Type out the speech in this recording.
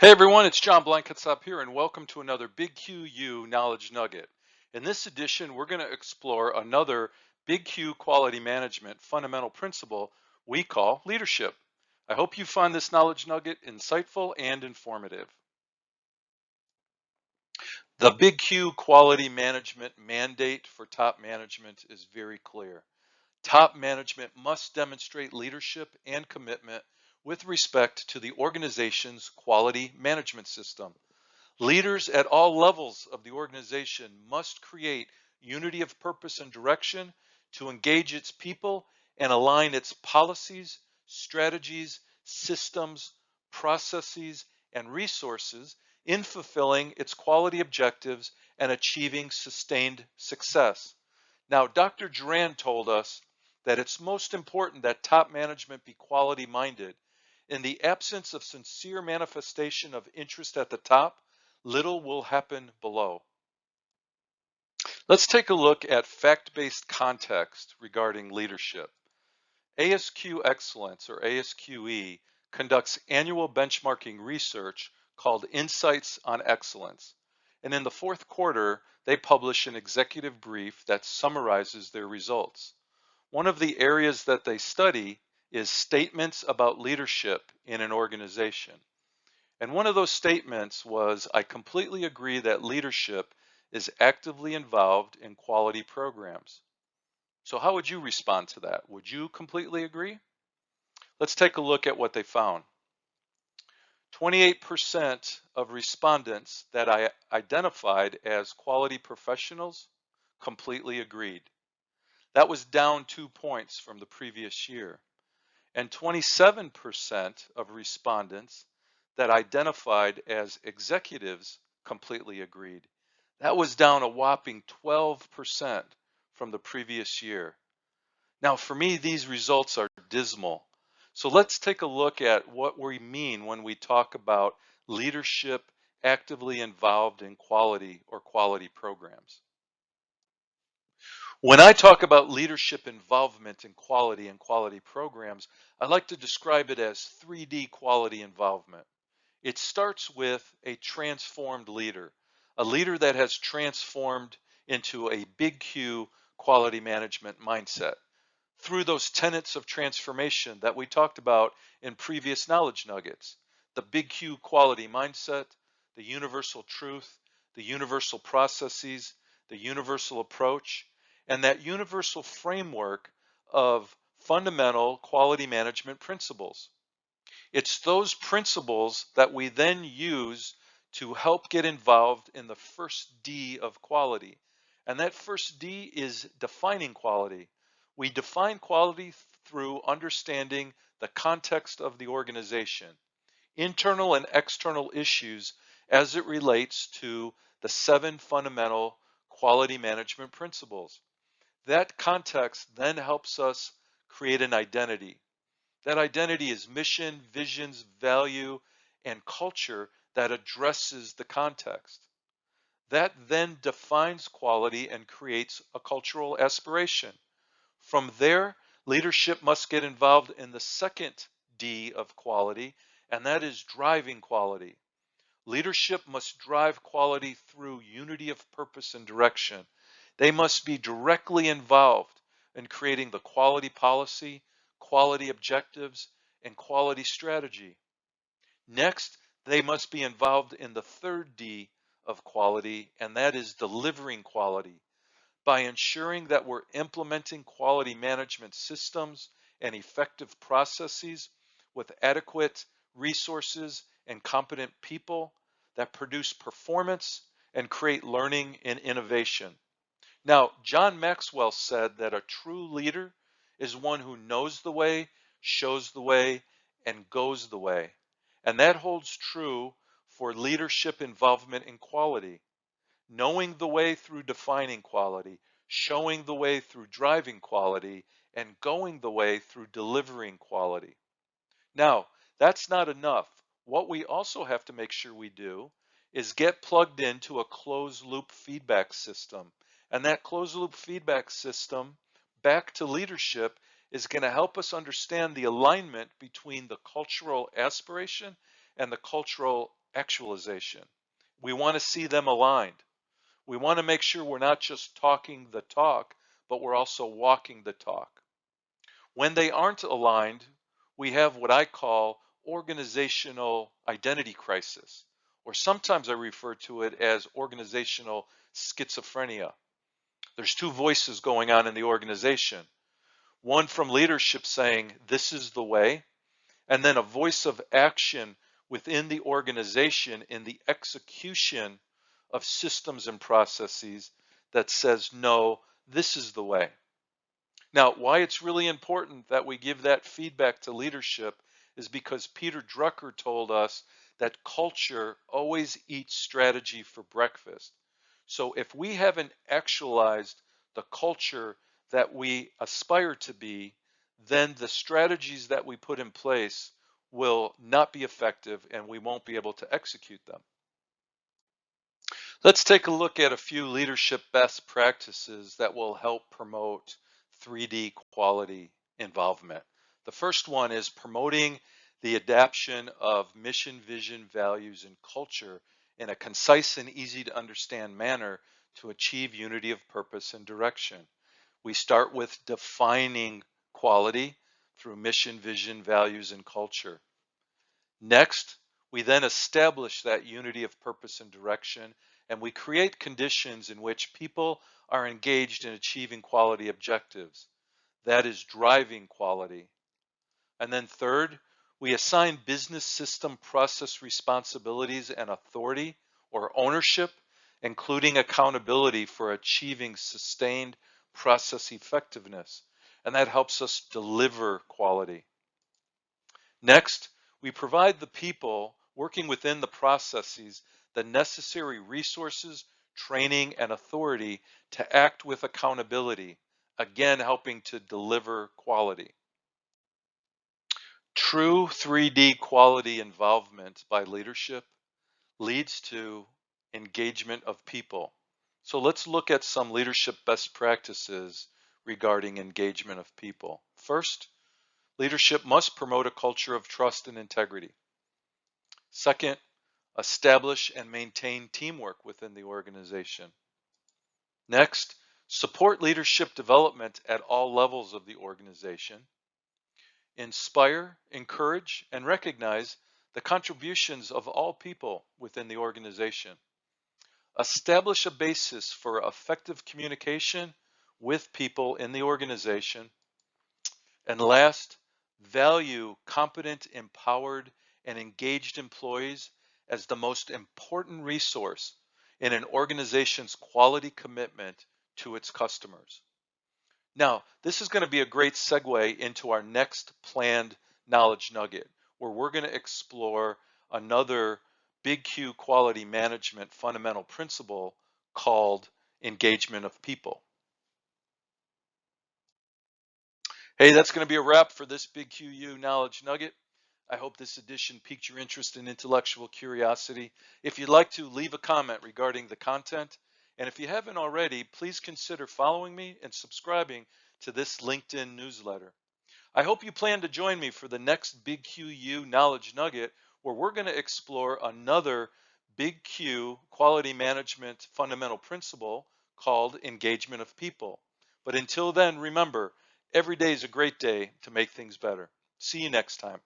Hey everyone, it's John Blanketsop here, and welcome to another Big QU Knowledge Nugget. In this edition, we're going to explore another Big Q quality management fundamental principle we call leadership. I hope you find this knowledge nugget insightful and informative. The Big Q quality management mandate for top management is very clear. Top management must demonstrate leadership and commitment with respect to the organization's quality management system. Leaders at all levels of the organization must create unity of purpose and direction to engage its people and align its policies, strategies, systems, processes, and resources in fulfilling its quality objectives and achieving sustained success. Now, Dr. Duran told us that it's most important that top management be quality minded. In the absence of sincere manifestation of interest at the top, little will happen below. Let's take a look at fact-based context regarding leadership. ASQ Excellence, or ASQE, conducts annual benchmarking research called Insights on Excellence. And in the fourth quarter, they publish an executive brief that summarizes their results. One of the areas that they study is statements about leadership in an organization. And one of those statements was, I completely agree that leadership is actively involved in quality programs. So how would you respond to that? Would you completely agree? Let's take a look at what they found. 28% of respondents that I identified as quality professionals completely agreed. That was down 2 points from the previous year. And 27% of respondents that identified as executives completely agreed. That was down a whopping 12% from the previous year. Now, for me, these results are dismal. So let's take a look at what we mean when we talk about leadership actively involved in quality or quality programs. When I talk about leadership involvement in quality and quality programs, I like to describe it as 3D quality involvement. It starts with a transformed leader, a leader that has transformed into a big Q quality management mindset through those tenets of transformation that we talked about in previous knowledge nuggets. The big Q quality mindset, the universal truth, the universal processes, the universal approach, and that universal framework of fundamental quality management principles. It's those principles that we then use to help get involved in the first D of quality. And that first D is defining quality. We define quality through understanding the context of the organization, internal and external issues as it relates to the 7 fundamental quality management principles. That context then helps us create an identity. That identity is mission, visions, value, and culture that addresses the context. That then defines quality and creates a cultural aspiration. From there, leadership must get involved in the second D of quality, and that is driving quality. Leadership must drive quality through unity of purpose and direction. They must be directly involved in creating the quality policy, quality objectives, and quality strategy. Next, they must be involved in the third D of quality, and that is delivering quality by ensuring that we're implementing quality management systems and effective processes with adequate resources and competent people that produce performance and create learning and innovation. Now, John Maxwell said that a true leader is one who knows the way, shows the way, and goes the way. And that holds true for leadership involvement in quality. Knowing the way through defining quality, showing the way through driving quality, and going the way through delivering quality. Now, that's not enough. What we also have to make sure we do is get plugged into a closed loop feedback system. And that closed loop feedback system back to leadership is going to help us understand the alignment between the cultural aspiration and the cultural actualization. We want to see them aligned. We want to make sure we're not just talking the talk, but we're also walking the talk. When they aren't aligned, we have what I call organizational identity crisis, or sometimes I refer to it as organizational schizophrenia. There's two voices going on in the organization. One from leadership saying, this is the way, and then a voice of action within the organization in the execution of systems and processes that says, no, this is the way. Now, why it's really important that we give that feedback to leadership is because Peter Drucker told us that culture always eats strategy for breakfast. So if we haven't actualized the culture that we aspire to be, then the strategies that we put in place will not be effective and we won't be able to execute them. Let's take a look at a few leadership best practices that will help promote 3D quality involvement. The first one is promoting the adaptation of mission, vision, values, and culture in a concise and easy to understand manner to achieve unity of purpose and direction. We start with defining quality through mission, vision, values, and culture. Next, we then establish that unity of purpose and direction, and we create conditions in which people are engaged in achieving quality objectives. That is driving quality. And then third, we assign business system process responsibilities and authority or ownership, including accountability for achieving sustained process effectiveness. And that helps us deliver quality. Next, we provide the people working within the processes the necessary resources, training, and authority to act with accountability, again, helping to deliver quality. True 3D quality involvement by leadership leads to engagement of people. So let's look at some leadership best practices regarding engagement of people. First, leadership must promote a culture of trust and integrity. Second, establish and maintain teamwork within the organization. Next, support leadership development at all levels of the organization. Inspire, encourage, and recognize the contributions of all people within the organization. Establish a basis for effective communication with people in the organization. And last, value competent, empowered, and engaged employees as the most important resource in an organization's quality commitment to its customers. Now, this is going to be a great segue into our next planned knowledge nugget, where we're going to explore another big Q quality management fundamental principle called engagement of people. Hey, that's going to be a wrap for this Big QU Knowledge Nugget. I hope this edition piqued your interest and intellectual curiosity. If you'd like to, leave a comment regarding the content. And if you haven't already, please consider following me and subscribing to this LinkedIn newsletter. I hope you plan to join me for the next Big QU Knowledge Nugget, where we're going to explore another Big Q quality management fundamental principle called engagement of people. But until then, remember, every day is a great day to make things better. See you next time.